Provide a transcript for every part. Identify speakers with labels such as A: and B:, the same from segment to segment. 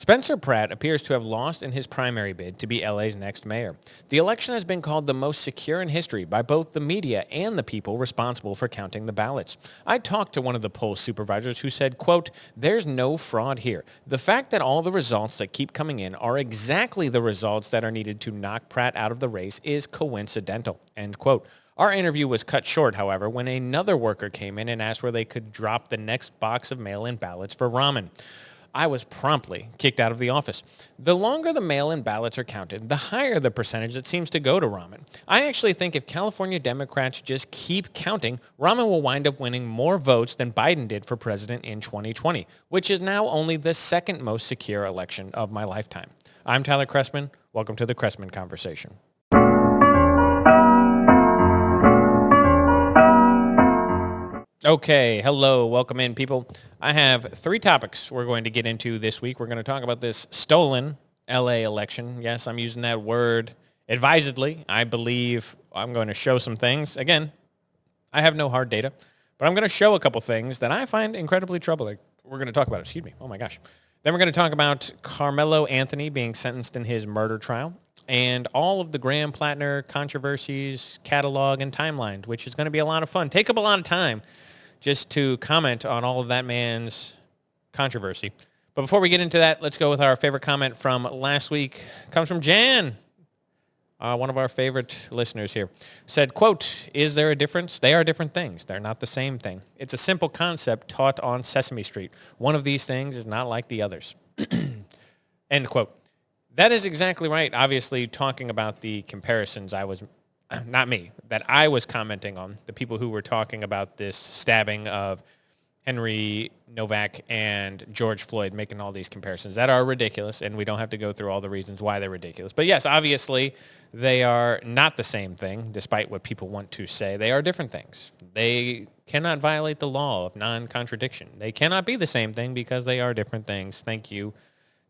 A: Spencer Pratt appears to have lost in his primary bid to be LA's next mayor. The election has been called the most secure in history by both the media and the people responsible for counting the ballots. I talked to one of the poll supervisors who said, quote, "There's no fraud here. The fact that all the results that keep coming in are exactly the results that are needed to knock Pratt out of the race is coincidental," end quote. Our interview was cut short, however, when another worker came in and asked where they could drop the next box of mail-in ballots for ramen. I was promptly kicked out of the office. The longer the mail-in ballots are counted, the higher the percentage that seems to go to ramen. I actually think if California Democrats just keep counting, ramen will wind up winning more votes than Biden did for president in 2020, which is now only the second most secure election of my lifetime. I'm Tyler Chrestman. Welcome to the Chrestman Conversation. Okay, hello, welcome in, people. I have three topics we're going to get into this week. We're going to talk about this stolen LA election. Yes, I'm using that word advisedly. I believe I'm going to show some things. Again, I have no hard data, but I'm going to show a couple things that I find incredibly troubling. We're going to talk about it. Excuse me. Oh, my gosh. Then we're going to talk about Karmelo Anthony being sentenced in his murder trial and all of the Graham Platner controversies, catalog, and timeline, which is going to be a lot of fun. Take up a lot of time just to comment on all of that man's controversy. But before we get into that, let's go with our favorite comment from last week. It comes from Jan, one of our favorite listeners here. Said, quote, "Is there a difference? They are different things. They're not the same thing. It's a simple concept taught on Sesame Street. One of these things is not like the others." End quote. That is exactly right. Obviously, talking about the comparisons, not me, that I was commenting on, the people who were talking about this stabbing of Henry Novak and George Floyd, making all these comparisons that are ridiculous, and we don't have to go through all the reasons why they're ridiculous. But yes, obviously, they are not the same thing, despite what people want to say. They are different things. They cannot violate the law of non-contradiction. They cannot be the same thing because they are different things. Thank you,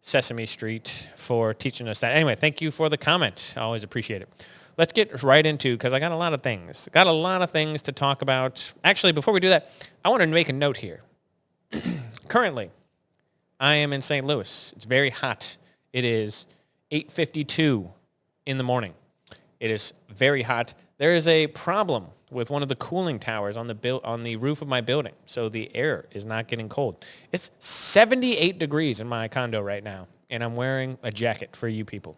A: Sesame Street, for teaching us that. Anyway, thank you for the comment. I always appreciate it. Let's get right into, because I got a lot of things. Got a lot of things to talk about. Actually, before we do that, I want to make a note here. Currently, I am in St. Louis. It's very hot. It is 8:52 in the morning. It is very hot. There is a problem with one of the cooling towers on the roof of my building, so the air is not getting cold. It's 78 degrees in my condo right now, and I'm wearing a jacket for you people.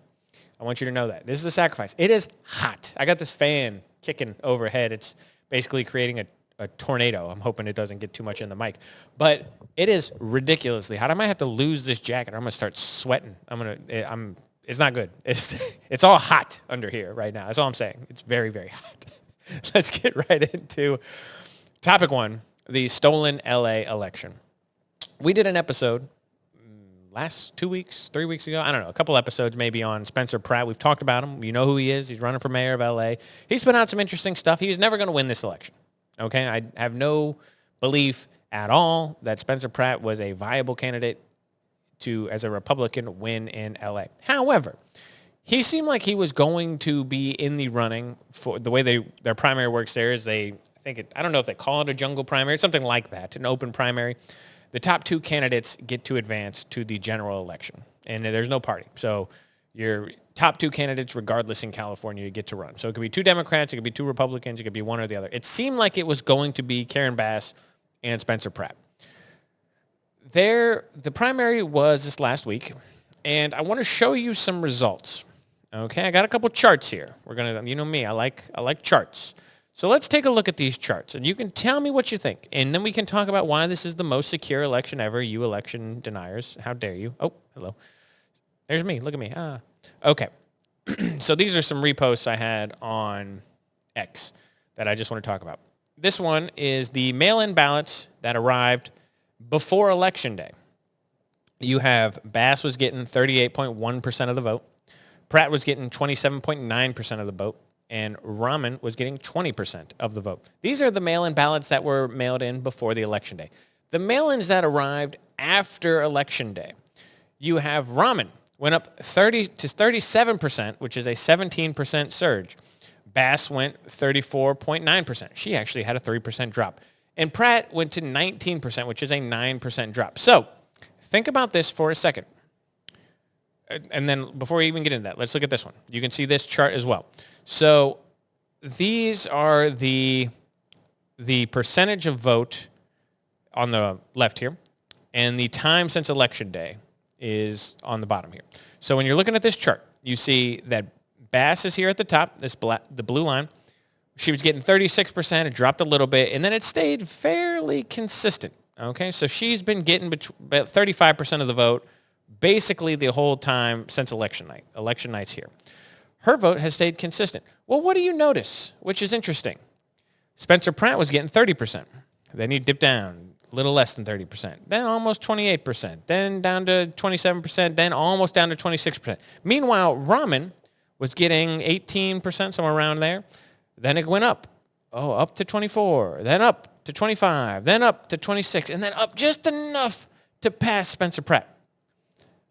A: I want you to know that. This is a sacrifice. It is hot. I got this fan kicking overhead. It's basically creating a tornado. I'm hoping it doesn't get too much in the mic. But it is ridiculously hot. I might have to lose this jacket or I'm going to start sweating. It's not good. It's all hot under here right now. That's all I'm saying. It's very, very hot. Let's get right into topic one, the stolen LA election. We did an episode last 2 weeks, 3 weeks ago, I don't know, a couple episodes maybe on Spencer Pratt. We've talked about him. You know who he is. He's running for mayor of LA. He's put out some interesting stuff. He's never going to win this election. Okay? I have no belief at all that Spencer Pratt was a viable candidate to, as a Republican, win in LA. However, he seemed like he was going to be in the running for the way their primary works there is I don't know if they call it a jungle primary, something like that, an open primary. The top two candidates get to advance to the general election, and there's no party. So your top two candidates, regardless in California, you get to run. So it could be two Democrats, it could be two Republicans, it could be one or the other. It seemed like it was going to be Karen Bass and Spencer Pratt. The primary was this last week, and I want to show you some results. Okay, I got a couple charts here. We're gonna, you know me, I like charts. So let's take a look at these charts, and you can tell me what you think, and then we can talk about why this is the most secure election ever, you election deniers. How dare you? Oh, hello. There's me. Look at me. Okay. So these are some reposts I had on X that I just want to talk about. This one is the mail-in ballots that arrived before Election Day. You have Bass was getting 38.1% of the vote. Pratt was getting 27.9% of the vote. And Rahman was getting 20% of the vote. These are the mail-in ballots that were mailed in before the election day. The mail-ins that arrived after election day, you have Rahman went up 30 to 37%, which is a 17% surge. Bass went 34.9%. She actually had a 3% drop. And Pratt went to 19%, which is a 9% drop. So think about this for a second. and then before we even get into that, let's look at this one. You can see this chart as well. So these are the percentage of vote on the left here, and the time since election day is on the bottom here. So when you're looking at this chart, you see that Bass is here at the top, the blue line. She was getting 36%. It dropped a little bit, and then it stayed fairly consistent. Okay, so she's been getting about 35% of the vote basically the whole time since election night. Election night's here. Her vote has stayed consistent. Well, what do you notice, which is interesting? Spencer Pratt was getting 30%. Then he dipped down a little less than 30%. Then almost 28%. Then down to 27%. Then almost down to 26%. Meanwhile, Rahman was getting 18%, somewhere around there. Then it went up. Up to 24. Then up to 25. Then up to 26. And then up just enough to pass Spencer Pratt.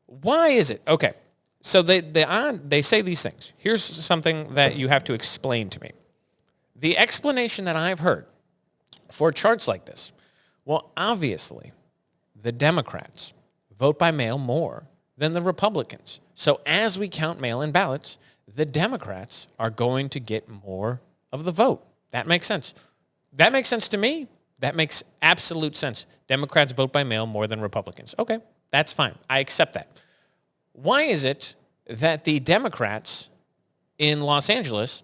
A: Why is it? Okay, so they say these things. Here's something that you have to explain to me. The explanation that I've heard for charts like this, well, obviously, the Democrats vote by mail more than the Republicans. So as we count mail-in ballots, the Democrats are going to get more of the vote. That makes sense. That makes sense to me. That makes absolute sense. Democrats vote by mail more than Republicans. Okay, that's fine. I accept that. Why is it that the Democrats in Los Angeles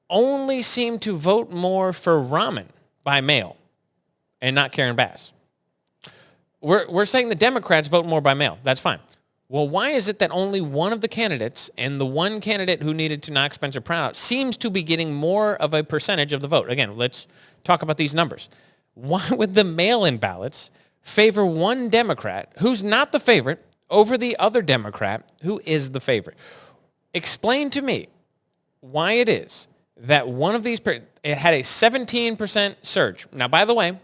A: only seem to vote more for Rahman by mail and not Karen Bass? We're saying the Democrats vote more by mail. That's fine. Well, why is it that only one of the candidates, and the one candidate who needed to knock Spencer Pratt out, seems to be getting more of a percentage of the vote? Again, let's talk about these numbers. Why would the mail-in ballots favor one Democrat who's not the favorite over the other Democrat who is the favorite? Explain to me why it is that one of these, it had a 17% surge. Now, by the way,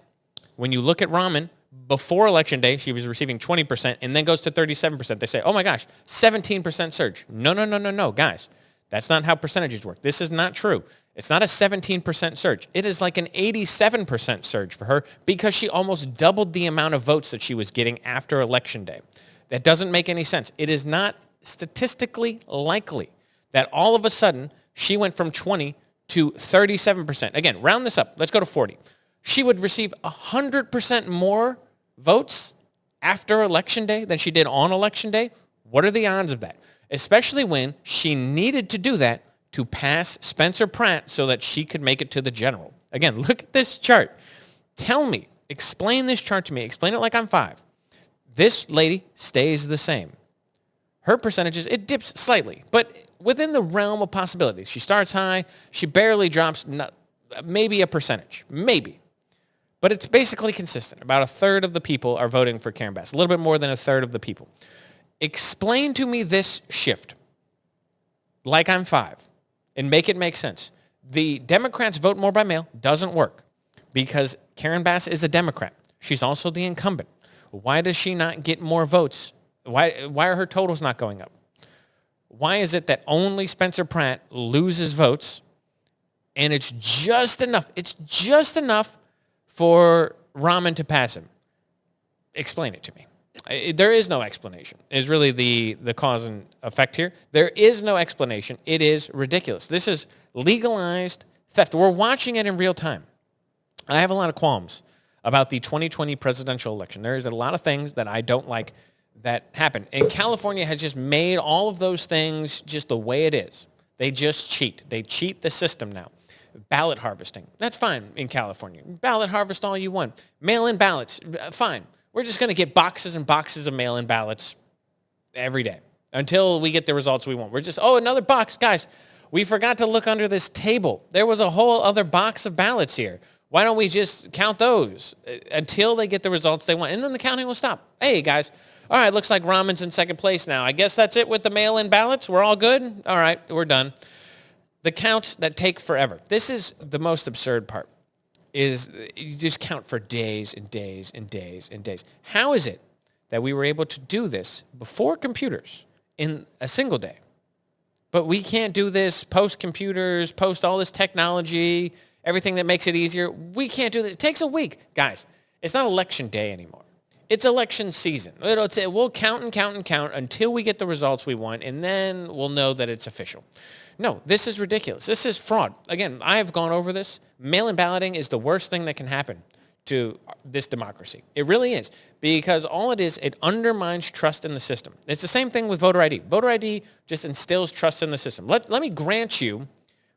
A: when you look at Rahman, before Election Day, she was receiving 20% and then goes to 37%. They say, oh my gosh, 17% surge. No, guys. That's not how percentages work. This is not true. It's not a 17% surge. It is like an 87% surge for her because she almost doubled the amount of votes that she was getting after Election Day. That doesn't make any sense. It is not statistically likely that all of a sudden she went from 20 to 37%. Again, round this up. Let's go to 40. She would receive 100% more votes after Election Day than she did on Election Day. What are the odds of that? Especially when she needed to do that to pass Spencer Pratt so that she could make it to the general. Again, look at this chart. Tell me, explain this chart to me. Explain it like I'm 5. This lady stays the same. Her percentages, it dips slightly, but within the realm of possibilities. She starts high. She barely drops, maybe a percentage, maybe. But it's basically consistent. About a third of the people are voting for Karen Bass. A little bit more than a third of the people. Explain to me this shift, like I'm 5, and make it make sense. The Democrats vote more by mail doesn't work because Karen Bass is a Democrat. She's also the incumbent. Why does she not get more votes? Why are her totals not going up? Why is it that only Spencer Pratt loses votes and it's just enough? It's just enough for Rahman to pass him. Explain it to me. There is no explanation. Is really the cause and effect here. There is no explanation. It is ridiculous. This is legalized theft. We're watching it in real time. I have a lot of qualms about the 2020 presidential election. There's a lot of things that I don't like that happen. And California has just made all of those things just the way it is. They just cheat. They cheat the system now. Ballot harvesting. That's fine in California. Ballot harvest all you want. Mail-in ballots. Fine. We're just going to get boxes and boxes of mail-in ballots every day until we get the results we want. We're just, another box. Guys, we forgot to look under this table. There was a whole other box of ballots here. Why don't we just count those until they get the results they want? And then the counting will stop. Hey, guys. All right, looks like Rahman's in second place now. I guess that's it with the mail-in ballots. We're all good? All right, we're done. The counts that take forever. This is the most absurd part, is you just count for days and days and days and days. How is it that we were able to do this before computers in a single day? But we can't do this post-computers, post all this technology, everything that makes it easier. We can't do this. It takes a week. Guys, it's not election day anymore. It's election season. We'll count and count and count until we get the results we want, and then we'll know that it's official. No, this is ridiculous. This is fraud. Again, I have gone over this. Mail-in balloting is the worst thing that can happen to this democracy. It really is, because all it is, it undermines trust in the system. It's the same thing with voter ID. Voter ID just instills trust in the system. Let me grant you,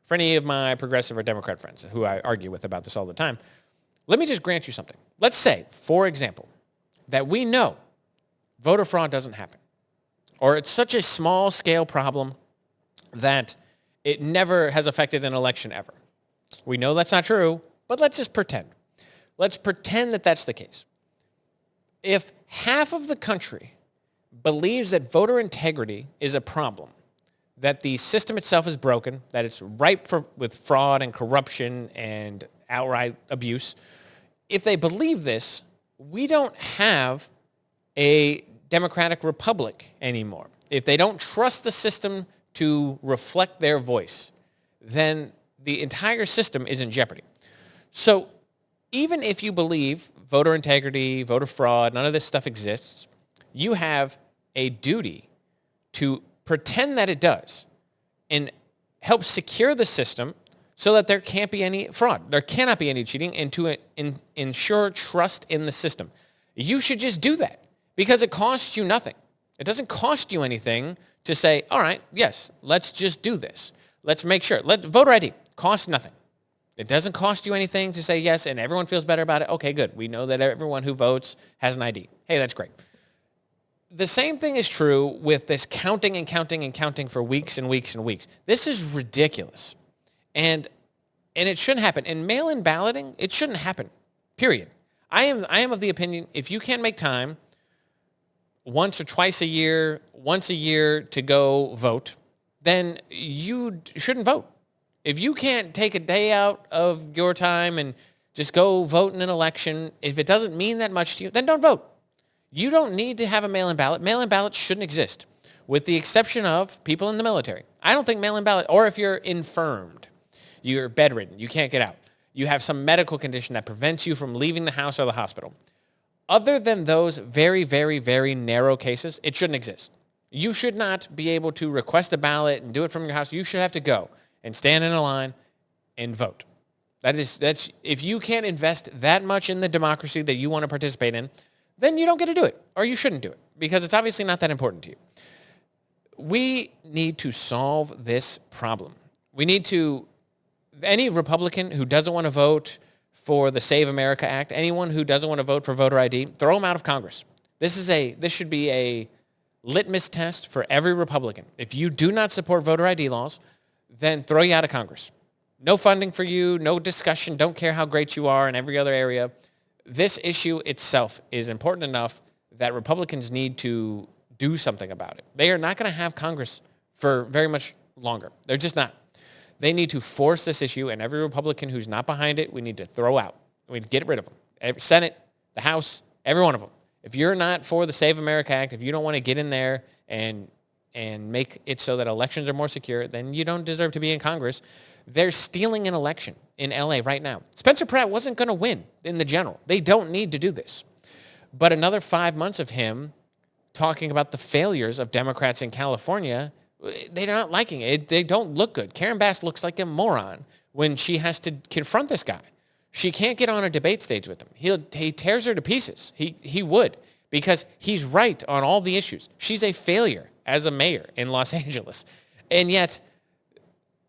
A: for any of my progressive or Democrat friends who I argue with about this all the time, let me just grant you something. Let's say, for example, that we know voter fraud doesn't happen, or it's such a small-scale problem that it never has affected an election ever. We know that's not true, but let's just pretend. Let's pretend that that's the case. If half of the country believes that voter integrity is a problem, that the system itself is broken, that it's ripe with fraud and corruption and outright abuse, if they believe this, we don't have a democratic republic anymore. If they don't trust the system to reflect their voice, then the entire system is in jeopardy. So even if you believe voter integrity, voter fraud, none of this stuff exists, you have a duty to pretend that it does and help secure the system so that there can't be any fraud. There cannot be any cheating, and to ensure trust in the system. You should just do that because it costs you nothing. It doesn't cost you anything to say, all right, yes, let's just do this. Let's make sure. Voter ID costs nothing. It doesn't cost you anything to say yes, and everyone feels better about it. Okay, good. We know that everyone who votes has an ID. Hey, that's great. The same thing is true with this counting and counting and counting for weeks and weeks and weeks. This is ridiculous. And it shouldn't happen. And mail-in balloting, it shouldn't happen, period. I am of the opinion, if you can't make time once or twice a year, once a year to go vote, then you shouldn't vote. If you can't take a day out of your time and just go vote in an election, if it doesn't mean that much to you, then don't vote. You don't need to have a mail-in ballot. Mail-in ballots shouldn't exist, with the exception of people in the military. I don't think mail-in ballot, or if you're infirmed, you're bedridden, you can't get out, you have some medical condition that prevents you from leaving the house or the hospital. Other than those very, very, very narrow cases, it shouldn't exist. You should not be able to request a ballot and do it from your house. You should have to go and stand in a line and vote. That's if you can't invest that much in the democracy that you want to participate in, then you don't get to do it, or you shouldn't do it, because it's obviously not that important to you. We need to solve this problem. We need to, any Republican who doesn't want to vote for the Save America Act, anyone who doesn't want to vote for voter ID, throw them out of Congress. This should be a litmus test for every Republican. If you do not support voter ID laws, then throw you out of Congress. No funding for you, no discussion, don't care how great you are in every other area. This issue itself is important enough that Republicans need to do something about it. They are not going to have Congress for very much longer. They're just not. They need to force this issue, and every Republican who's not behind it, we need to throw out. We need to get rid of them. Senate, the House, every one of them. If you're not for the Save America Act, if you don't want to get in there and make it so that elections are more secure, then you don't deserve to be in Congress. They're stealing an election in LA right now. Spencer Pratt wasn't going to win in the general. They don't need to do this. But another 5 months of him talking about the failures of Democrats in California, they're not liking it. They don't look good. Karen Bass looks like a moron when she has to confront this guy. She can't get on a debate stage with him. He tears her to pieces. He would, because he's right on all the issues. She's a failure as a mayor in Los Angeles. And yet,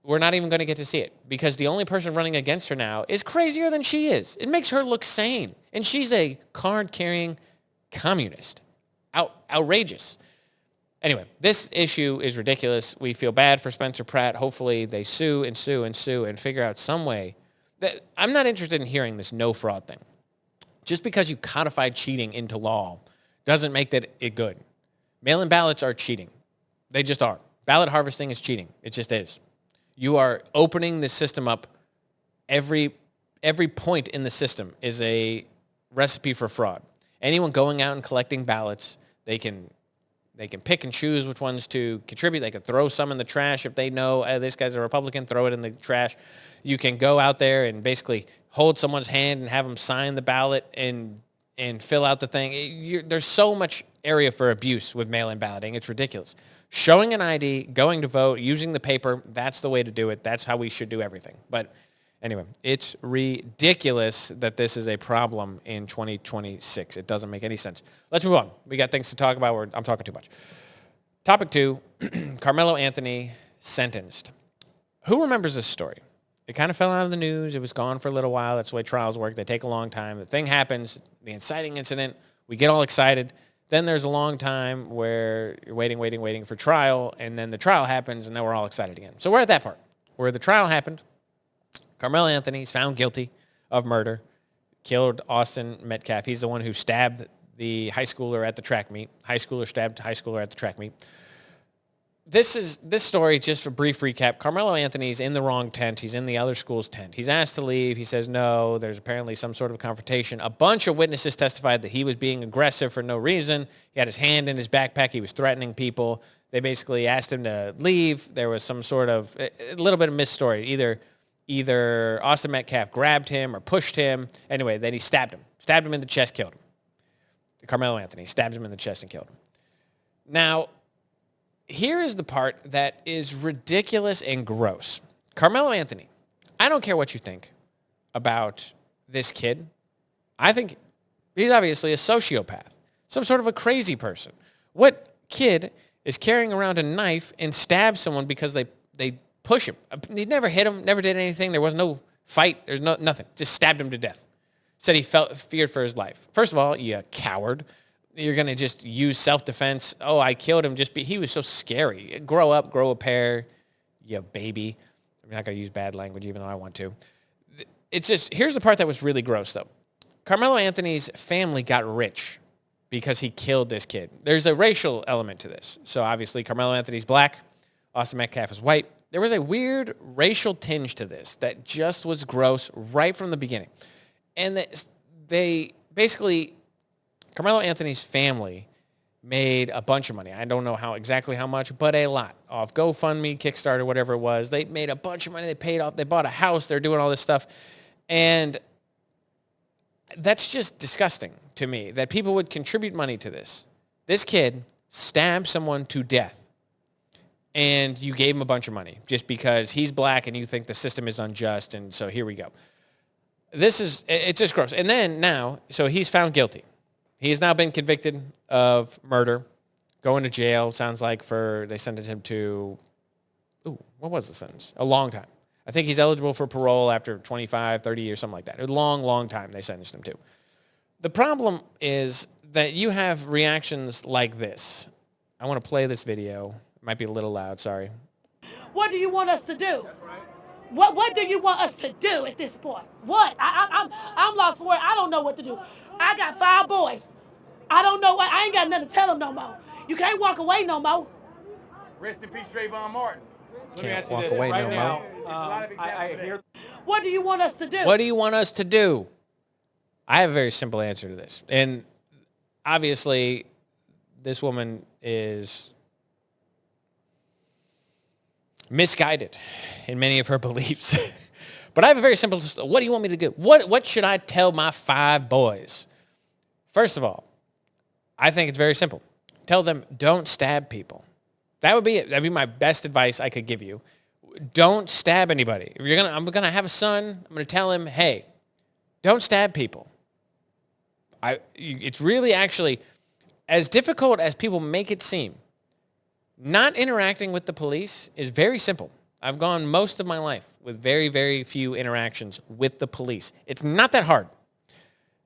A: we're not even going to get to see it, because the only person running against her now is crazier than she is. It makes her look sane. And she's a card-carrying communist. Outrageous. Anyway, this issue is ridiculous. We feel bad for Spencer Pratt. Hopefully they sue and sue and sue and figure out some way. I'm not interested in hearing this no fraud thing. Just because you codified cheating into law doesn't make it good. Mail-in ballots are cheating. They just are. Ballot harvesting is cheating. It just is. You are opening the system up. Every point in the system is a recipe for fraud. Anyone going out and collecting ballots, they can pick and choose which ones to contribute. They can throw some in the trash if they know this guy's a Republican, throw it in the trash. You can go out there and basically hold someone's hand and have them sign the ballot and and fill out the thing. There's so much area for abuse with mail-in balloting. It's ridiculous. Showing an ID, going to vote, using the paper, that's the way to do it. That's how we should do everything. But anyway, it's ridiculous that this is a problem in 2026. It doesn't make any sense. Let's move on. We got things to talk about. I'm talking too much. Topic 2, Karmelo Anthony sentenced. Who remembers this story? It kind of fell out of the news. It was gone for a little while. That's the way trials work. They take a long time. The thing happens, the inciting incident, we get all excited. Then there's a long time where you're waiting for trial, and then the trial happens, and then we're all excited again. So we're at that part where the trial happened. Karmelo Anthony is found guilty of murder, killed Austin Metcalf. He's the one who stabbed the high schooler at the track meet. High schooler stabbed high schooler at the track meet. This story, just a brief recap. Karmelo Anthony's in the wrong tent. He's in the other school's tent. He's asked to leave. He says no. There's apparently some sort of confrontation. A bunch of witnesses testified that he was being aggressive for no reason. He had his hand in his backpack. He was threatening people. They basically asked him to leave. There was some sort of a little bit of missed story. Either Austin Metcalf grabbed him or pushed him. Anyway, then he stabbed him. Stabbed him in the chest, killed him. Karmelo Anthony stabs him in the chest and killed him. Now, here is the part that is ridiculous and gross. Karmelo Anthony, I don't care what you think about this kid. I think he's obviously a sociopath, some sort of a crazy person. What kid is carrying around a knife and stabs someone because they push him? He never hit him, never did anything. There was no fight. There's nothing. Just stabbed him to death. Said he feared for his life. First of all, you coward. You're going to just use self-defense. Oh, I killed him. He was so scary. Grow up, grow a pair, you baby. I'm not going to use bad language even though I want to. It's just, here's the part that was really gross though. Karmelo Anthony's family got rich because he killed this kid. There's a racial element to this. So obviously Karmelo Anthony's black. Austin Metcalf is white. There was a weird racial tinge to this that just was gross right from the beginning. And they basically, Karmelo Anthony's family made a bunch of money. I don't know exactly how much, but a lot off GoFundMe, Kickstarter, whatever it was. They made a bunch of money. They paid off. They bought a house. They're doing all this stuff. And that's just disgusting to me that people would contribute money to this. This kid stabbed someone to death, and you gave him a bunch of money just because he's black and you think the system is unjust, and so here we go. It's just gross. And then now, so he's found guilty. He has now been convicted of murder, going to jail, sounds like they sentenced him to, what was the sentence? A long time. I think he's eligible for parole after 25, 30 years, something like that. A long, long time they sentenced him to. The problem is that you have reactions like this. I want to play this video. It might be a little loud, sorry.
B: What do you want us to do? What do you want us to do at this point? What? I'm lost for it. I don't know what to do. I got 5 boys. I don't know what. I ain't got nothing to tell them no more. You can't walk away no more.
C: Rest in peace, Trayvon Martin.
A: Let me ask you this right now.
C: I hear.
B: What do you want us to do?
A: What do you want us to do? I have a very simple answer to this. And obviously, this woman is misguided in many of her beliefs. But I have a very simple, what do you want me to do? What should I tell my 5 boys? First of all, I think it's very simple. Tell them, don't stab people. That would be it. That'd be my best advice I could give you. Don't stab anybody. If I'm gonna have a son, I'm gonna tell him, hey, don't stab people. It's really actually as difficult as people make it seem. Not interacting with the police is very simple. I've gone most of my life with very, very few interactions with the police. It's not that hard.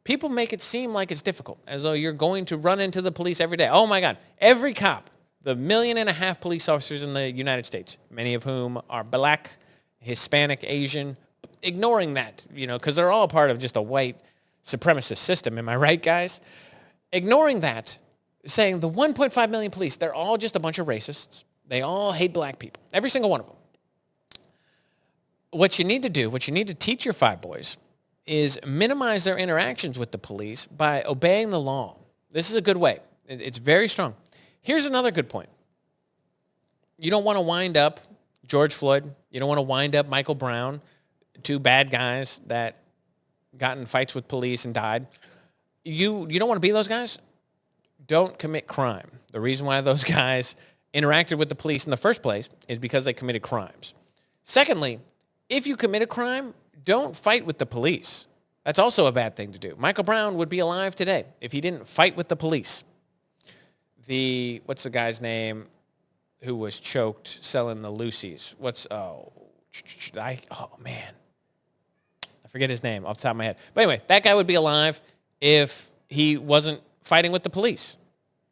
A: People make it seem like it's difficult, as though you're going to run into the police every day. Oh my God, every cop, the 1.5 million police officers in the United States, many of whom are black, Hispanic, Asian, ignoring that, because they're all part of just a white supremacist system. Am I right, guys? Ignoring that, saying the 1.5 million police, they're all just a bunch of racists. They all hate black people, every single one of them. What you need to do, what you need to teach your 5 boys is minimize their interactions with the police by obeying the law. This is a good way. It's very strong. Here's another good point. You don't want to wind up George Floyd. You don't want to wind up Michael Brown, 2 bad guys that got in fights with police and died. you don't want to be those guys? Don't commit crime. The reason why those guys interacted with the police in the first place is because they committed crimes. Secondly, if you commit a crime, don't fight with the police. That's also a bad thing to do. Michael Brown would be alive today if he didn't fight with the police. What's the guy's name who was choked selling the Lucy's? Man. I forget his name off the top of my head. But anyway, that guy would be alive if he wasn't fighting with the police.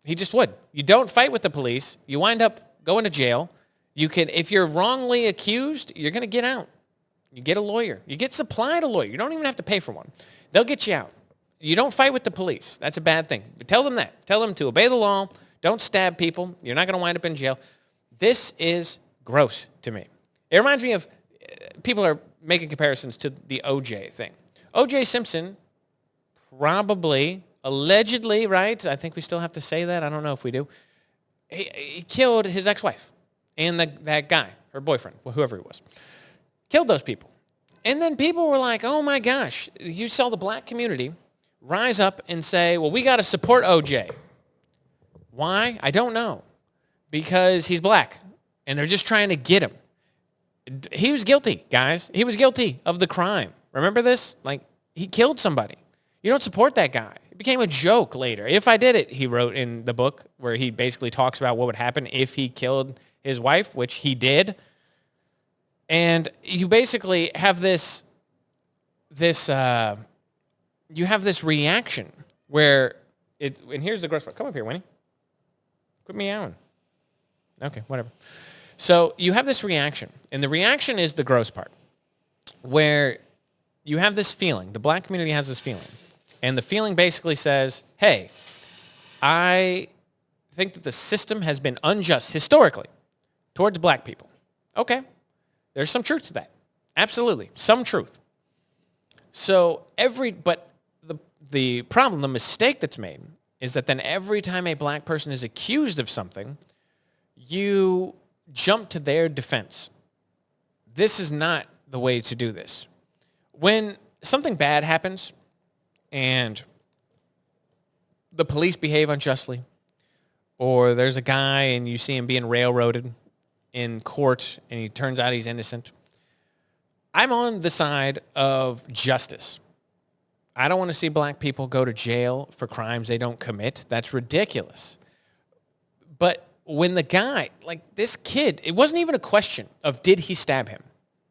A: He just would. You don't fight with the police. You wind up going to jail. If you're wrongly accused, you're going to get out. You get a lawyer. You get supplied a lawyer. You don't even have to pay for one. They'll get you out. You don't fight with the police. That's a bad thing. But tell them that. Tell them to obey the law. Don't stab people. You're not going to wind up in jail. This is gross to me. It reminds me of, people are making comparisons to the OJ thing. OJ Simpson probably, allegedly, right? I think we still have to say that. I don't know if we do. He killed his ex-wife and that guy, her boyfriend, whoever he was. Killed those people. And then people were like, oh my gosh, you saw the black community rise up and say, well, we got to support OJ. Why? I don't know. Because he's black and they're just trying to get him. He was guilty, guys. He was guilty of the crime. Remember this? Like, he killed somebody. You don't support that guy. It became a joke later. If I did it, he wrote in the book where he basically talks about what would happen if he killed his wife, which he did. And you basically have this reaction where and here's the gross part. Come up here, Winnie. Quit meowing. Okay, whatever. So you have this reaction, and the reaction is the gross part, where you have this feeling. The black community has this feeling, and the feeling basically says, hey, I think that the system has been unjust historically towards black people. Okay. There's some truth to that. Absolutely. Some truth. So but the problem, the mistake that's made is that then every time a black person is accused of something, you jump to their defense. This is not the way to do this. When something bad happens and the police behave unjustly, or there's a guy and you see him being railroaded in court and he turns out he's innocent, I'm on the side of justice. I don't want to see black people go to jail for crimes they don't commit. That's ridiculous. But when the guy, like this kid, it wasn't even a question of did he stab him.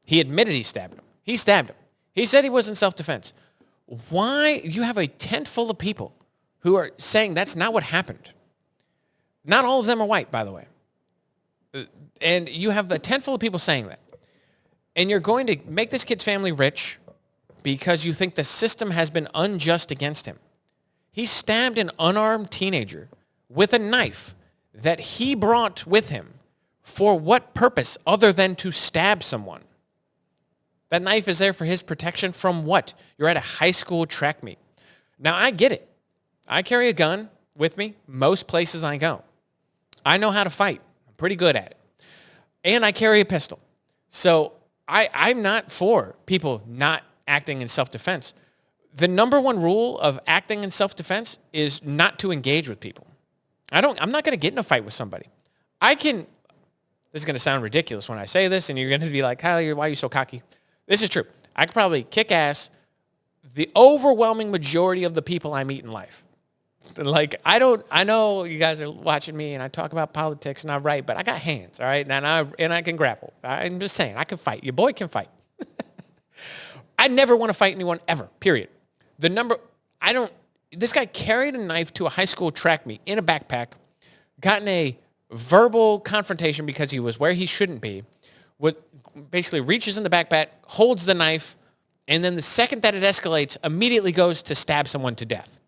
A: He admitted he stabbed him. He stabbed him. He said he was in self-defense. Why? You have a tent full of people who are saying that's not what happened. Not all of them are white, by the way. And you have a tent full of people saying that. And you're going to make this kid's family rich because you think the system has been unjust against him. He stabbed an unarmed teenager with a knife that he brought with him. For what purpose other than to stab someone? That knife is there for his protection from what? You're at a high school track meet. Now, I get it. I carry a gun with me most places I go. I know how to fight. I'm pretty good at it. And I carry a pistol. So I'm not for people not acting in self-defense. The number one rule of acting in self-defense is not to engage with people. I'm not going to get in a fight with somebody. This is going to sound ridiculous when I say this, and you're going to be like, Kyle, why are you so cocky? This is true. I could probably kick ass the overwhelming majority of the people I meet in life. Like, I know you guys are watching me and I talk about politics and I write, but I got hands, all right? And I can grapple. I'm just saying, I can fight. Your boy can fight. I never want to fight anyone ever, period. This guy carried a knife to a high school track meet in a backpack, got in a verbal confrontation because he was where he shouldn't be, basically reaches in the backpack, holds the knife, and then the second that it escalates, immediately goes to stab someone to death.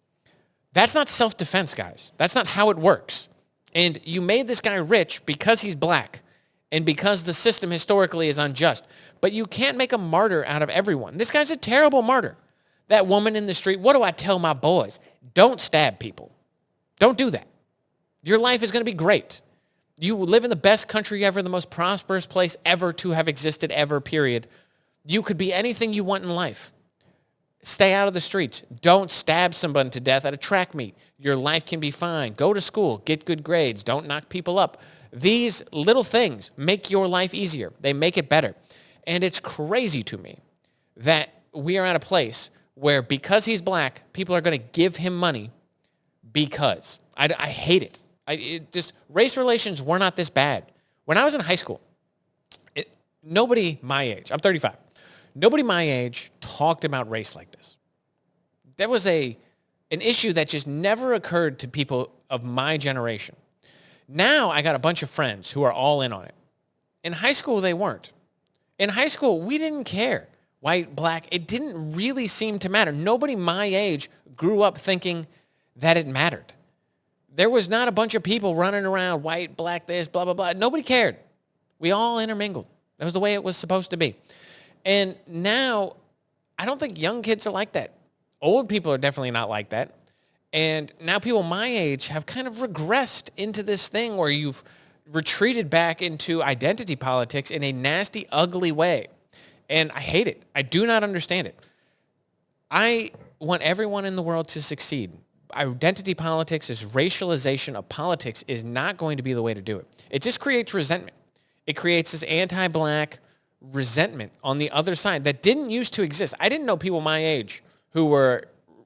A: That's not self-defense, guys. That's not how it works. And you made this guy rich because he's black and because the system historically is unjust. But you can't make a martyr out of everyone. This guy's a terrible martyr. That woman in the street, what do I tell my boys? Don't stab people. Don't do that. Your life is going to be great. You live in the best country ever, the most prosperous place ever to have existed ever, period. You could be anything you want in life. Stay out of the streets. Don't stab somebody to death at a track meet. Your life can be fine. Go to school. Get good grades. Don't knock people up. These little things make your life easier. They make it better. And it's crazy to me that we are at a place where because he's black, people are going to give him money because. I hate it. Race relations were not this bad. When I was in high school, nobody my age, I'm 35, nobody my age talked about race like this. That was an issue that just never occurred to people of my generation. Now I got a bunch of friends who are all in on it. In high school, they weren't. In high school, we didn't care. White, black, it didn't really seem to matter. Nobody my age grew up thinking that it mattered. There was not a bunch of people running around, white, black, this, blah, blah, blah. Nobody cared. We all intermingled. That was the way it was supposed to be. And now, I don't think young kids are like that. Old people are definitely not like that. And now people my age have kind of regressed into this thing where you've retreated back into identity politics in a nasty, ugly way. And I hate it. I do not understand it. I want everyone in the world to succeed. Identity politics, this racialization of politics is not going to be the way to do it. It just creates resentment. It creates this anti-black resentment on the other side that didn't used to exist. I didn't know people my age who were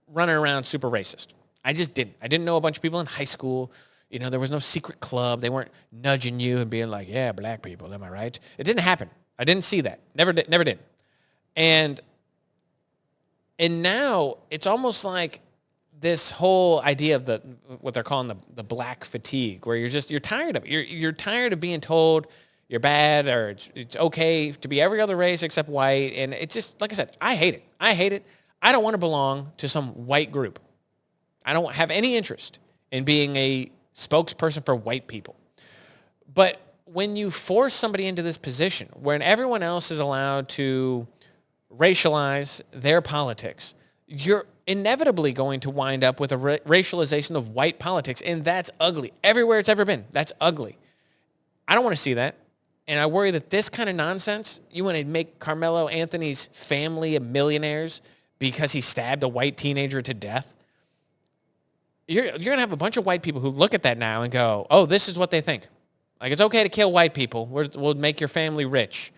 A: running around super racist. I just didn't. I didn't know a bunch of people in high school. You know, there was no secret club. They weren't nudging you and being like, yeah, black people, am I right? It didn't happen. I didn't see that. Never did. And now it's almost like this whole idea of what they're calling the black fatigue, where you're tired of it. You're tired of being told you're bad or it's okay to be every other race except white. And it's just, like I said, I hate it. I don't want to belong to some white group. I don't have any interest in being a spokesperson for white people. But when you force somebody into this position, when everyone else is allowed to racialize their politics, you're inevitably going to wind up with a racialization of white politics, and that's ugly. Everywhere it's ever been, that's ugly. I don't want to see that. And I worry that this kind of nonsense, you want to make Karmelo Anthony's family of millionaires because he stabbed a white teenager to death. You're going to have a bunch of white people who look at that now and go, oh, this is what they think. Like, it's okay to kill white people. We'll make your family rich.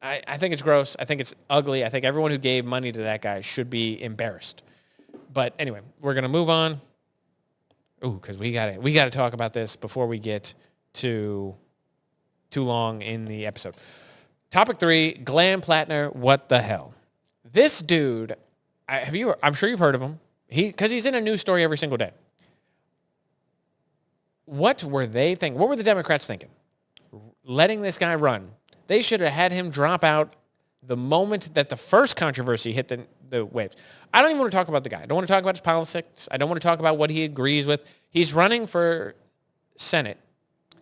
A: I think it's gross. I think it's ugly. I think everyone who gave money to that guy should be embarrassed. But anyway, we're going to move on. Ooh, because we got to talk about this before we get too long in the episode. Topic 3, Graham Platner, what the hell? This dude, I'm sure you've heard of him. Because he's in a news story every single day. What were they thinking? What were the Democrats thinking? Letting this guy run. They should have had him drop out the moment that the first controversy hit the waves. I don't even want to talk about the guy. I don't want to talk about his politics. I don't want to talk about what he agrees with. He's running for Senate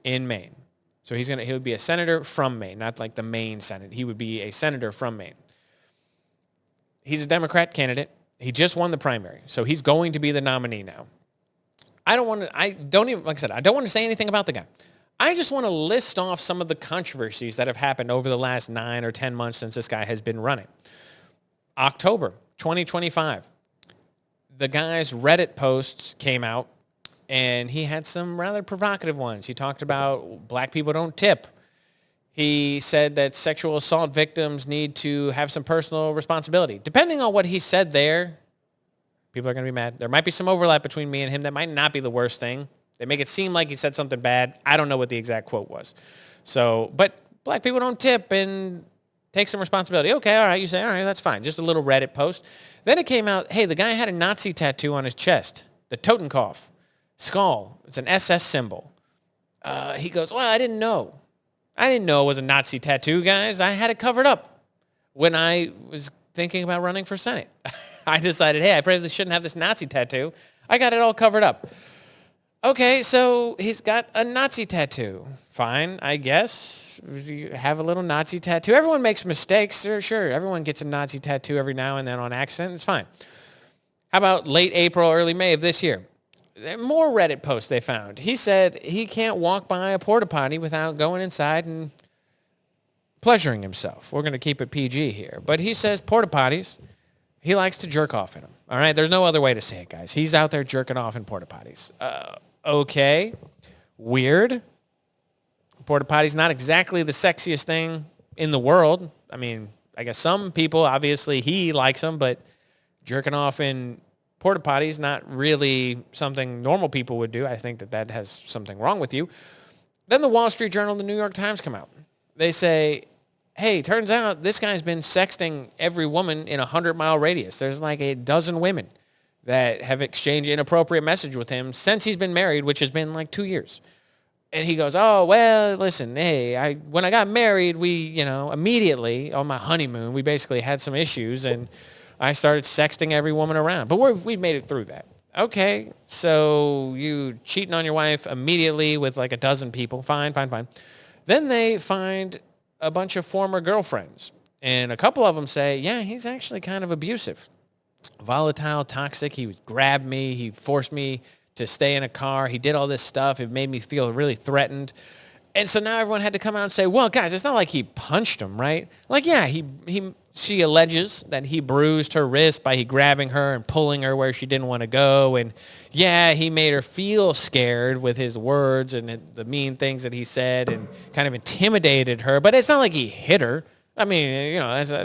A: in Maine. So he would be a senator from Maine, not like the Maine Senate. He would be a senator from Maine. He's a Democrat candidate. He just won the primary, so he's going to be the nominee now. I don't want to say anything about the guy. I just want to list off some of the controversies that have happened over the last 9 or 10 months since this guy has been running. October 2025, the guy's Reddit posts came out, and he had some rather provocative ones. He talked about black people don't tip. He said that sexual assault victims need to have some personal responsibility. Depending on what he said there, people are going to be mad. There might be some overlap between me and him. That might not be the worst thing. They make it seem like he said something bad. I don't know what the exact quote was. So, but black people don't tip and take some responsibility. Okay, all right. You say, all right, that's fine. Just a little Reddit post. Then it came out, hey, the guy had a Nazi tattoo on his chest. The Totenkopf skull. It's an SS symbol. He goes, well, I didn't know. I didn't know it was a Nazi tattoo, guys. I had it covered up when I was thinking about running for Senate. I decided, hey, I probably shouldn't have this Nazi tattoo. I got it all covered up. Okay, so he's got a Nazi tattoo. Fine, I guess. You have a little Nazi tattoo. Everyone makes mistakes. Sure. Everyone gets a Nazi tattoo every now and then on accident. It's fine. How about late April, early May of this year? More Reddit posts they found. He said he can't walk by a porta potty without going inside and pleasuring himself. We're going to keep it PG here. But he says porta potties. He likes to jerk off in them. All right? There's no other way to say it, guys. He's out there jerking off in porta potties. Okay. Weird. Porta potties, not exactly the sexiest thing in the world. I mean, I guess some people, obviously he likes them, but jerking off in porta potties, not really something normal people would do. I think that has something wrong with you. Then the Wall Street Journal and the New York Times come out. They say, hey, turns out this guy's been sexting every woman in a 100-mile radius. There's like a dozen women that have exchanged inappropriate message with him since he's been married, which has been like 2 years. And he goes, oh, well, listen, hey, when I got married, we, immediately on my honeymoon, we basically had some issues, and I started sexting every woman around. But we've made it through that. Okay, so you cheating on your wife immediately with like a dozen people. Fine. Then they find a bunch of former girlfriends, and a couple of them say, yeah, he's actually kind of abusive. Volatile, toxic. He grabbed me. He forced me to stay in a car. He did all this stuff. It made me feel really threatened. And so now everyone had to come out and say, well, guys, it's not like he punched him, right? Like, yeah, she alleges that he bruised her wrist by grabbing her and pulling her where she didn't want to go. And yeah, he made her feel scared with his words and the mean things that he said and kind of intimidated her. But it's not like he hit her. I mean,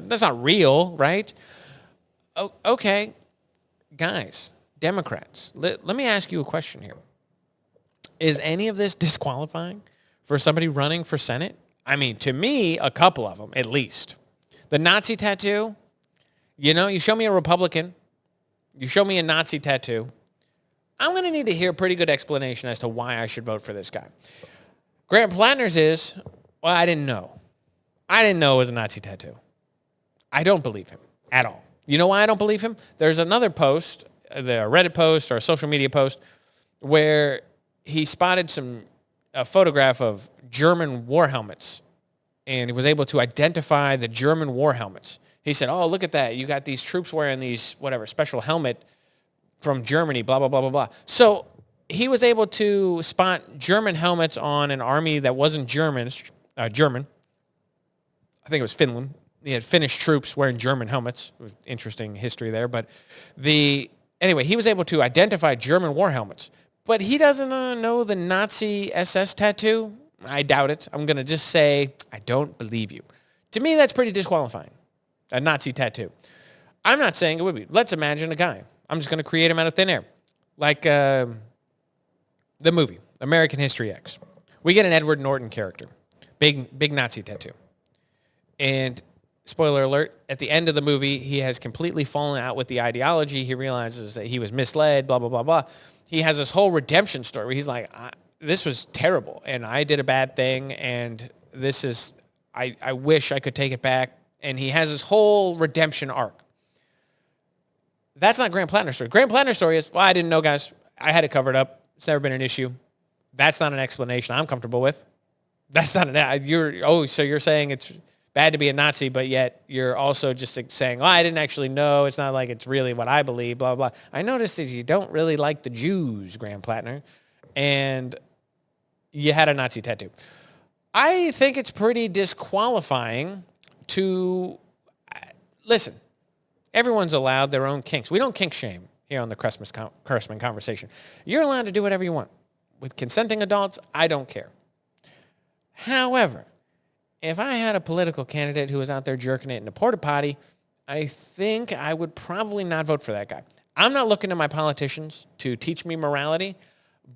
A: that's not real, right? Okay, guys, Democrats, let me ask you a question here. Is any of this disqualifying for somebody running for Senate? I mean, to me, a couple of them, at least. The Nazi tattoo, you show me a Republican, you show me a Nazi tattoo, I'm going to need to hear a pretty good explanation as to why I should vote for this guy. Graham Platner's is, well, I didn't know. I didn't know it was a Nazi tattoo. I don't believe him at all. You know why I don't believe him? There's another post, the Reddit post or a social media post, where he spotted a photograph of German war helmets, and he was able to identify the German war helmets. He said, oh, look at that. You got these troops wearing these, special helmet from Germany, blah, blah, blah, blah, blah. So he was able to spot German helmets on an army that wasn't German. I think it was Finland. He had Finnish troops wearing German helmets. It was interesting history there. But anyway, he was able to identify German war helmets. But he doesn't know the Nazi SS tattoo. I doubt it. I'm going to just say, I don't believe you. To me, that's pretty disqualifying. A Nazi tattoo. I'm not saying it would be. Let's imagine a guy. I'm just going to create him out of thin air. Like the movie, American History X. We get an Edward Norton character. Big Nazi tattoo. And spoiler alert, at the end of the movie, he has completely fallen out with the ideology. He realizes that he was misled, blah, blah, blah, blah. He has this whole redemption story where he's like, this was terrible, and I did a bad thing, and I wish I could take it back. And he has this whole redemption arc. That's not Graham Platner's story. Graham Platner's story is, well, I didn't know, guys. I had it covered up. It's never been an issue. That's not an explanation I'm comfortable with. That's not so you're saying it's bad to be a Nazi, but yet you're also just saying, I didn't actually know. It's not like it's really what I believe, blah, blah. I noticed that you don't really like the Jews, Graham Platner, and you had a Nazi tattoo. I think it's pretty disqualifying to, listen, everyone's allowed their own kinks. We don't kink shame here on the Chrestman Conversation. You're allowed to do whatever you want. With consenting adults, I don't care. However, if I had a political candidate who was out there jerking it in a porta potty, I think I would probably not vote for that guy. I'm not looking to my politicians to teach me morality,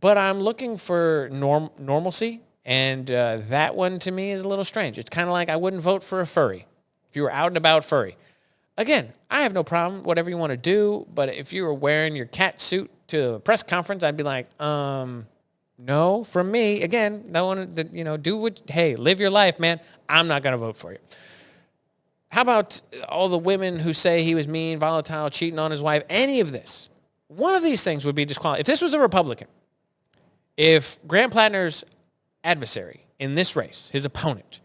A: but I'm looking for normalcy, and that one to me is a little strange. It's kind of like I wouldn't vote for a furry if you were out and about furry. Again, I have no problem, whatever you want to do, but if you were wearing your cat suit to a press conference, I'd be like, no, from me, again, no one, live your life, man. I'm not going to vote for you. How about all the women who say he was mean, volatile, cheating on his wife, any of this? One of these things would be disqualified. If this was a Republican, if Graham Platner's adversary in this race, his opponent,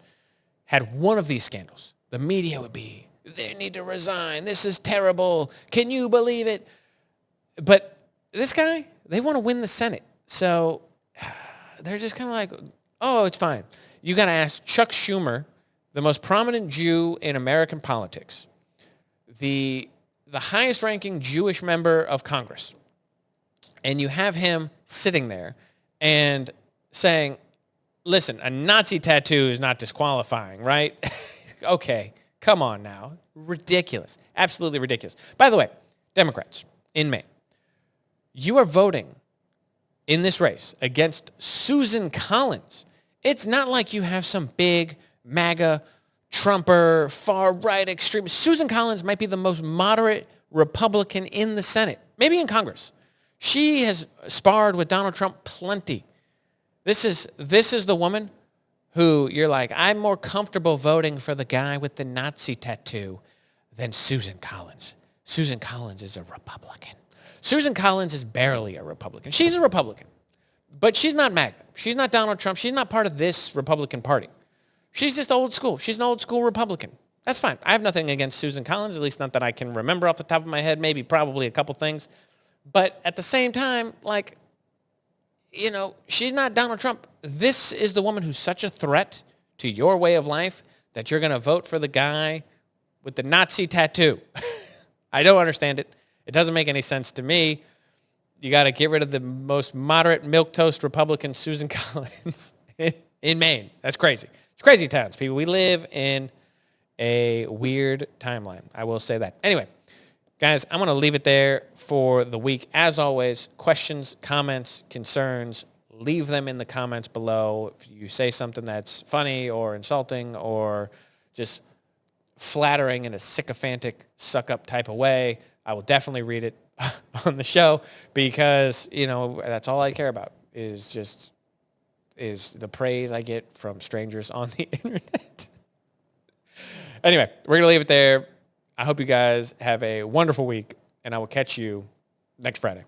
A: had one of these scandals, the media would be, they need to resign. This is terrible. Can you believe it? But this guy, they want to win the Senate. So they're just kind of like, oh, it's fine. You got to ask Chuck Schumer, the most prominent Jew in American politics, the the highest ranking Jewish member of Congress, and you have him sitting there and saying, listen, a Nazi tattoo is not disqualifying, right? Okay, come on now. Ridiculous. Absolutely ridiculous. By the way, Democrats in Maine, you are voting in this race against Susan Collins. It's not like you have some big MAGA Trumper, far-right extremist. Susan Collins might be the most moderate Republican in the Senate, maybe in Congress. She has sparred with Donald Trump plenty. This is the woman who you're like, I'm more comfortable voting for the guy with the Nazi tattoo than Susan Collins. Susan Collins is a Republican. Susan Collins is barely a Republican. She's a Republican, but she's not MAGA. She's not Donald Trump. She's not part of this Republican Party. She's just old school. She's an old school Republican. That's fine. I have nothing against Susan Collins, at least not that I can remember off the top of my head, maybe probably a couple things. But at the same time, like, you know, she's not Donald Trump. This is the woman who's such a threat to your way of life that you're going to vote for the guy with the Nazi tattoo. I don't understand it. It doesn't make any sense to me. You got to get rid of the most moderate milquetoast Republican, Susan Collins, in Maine. That's crazy. It's crazy towns, people. We live in a weird timeline. I will say that. Anyway, guys, I'm going to leave it there for the week. As always, questions, comments, concerns, leave them in the comments below. If you say something that's funny or insulting or just flattering in a sycophantic, suck-up type of way, I will definitely read it on the show because, you know, that's all I care about is the praise I get from strangers on the internet. Anyway, we're going to leave it there. I hope you guys have a wonderful week, and I will catch you next Friday.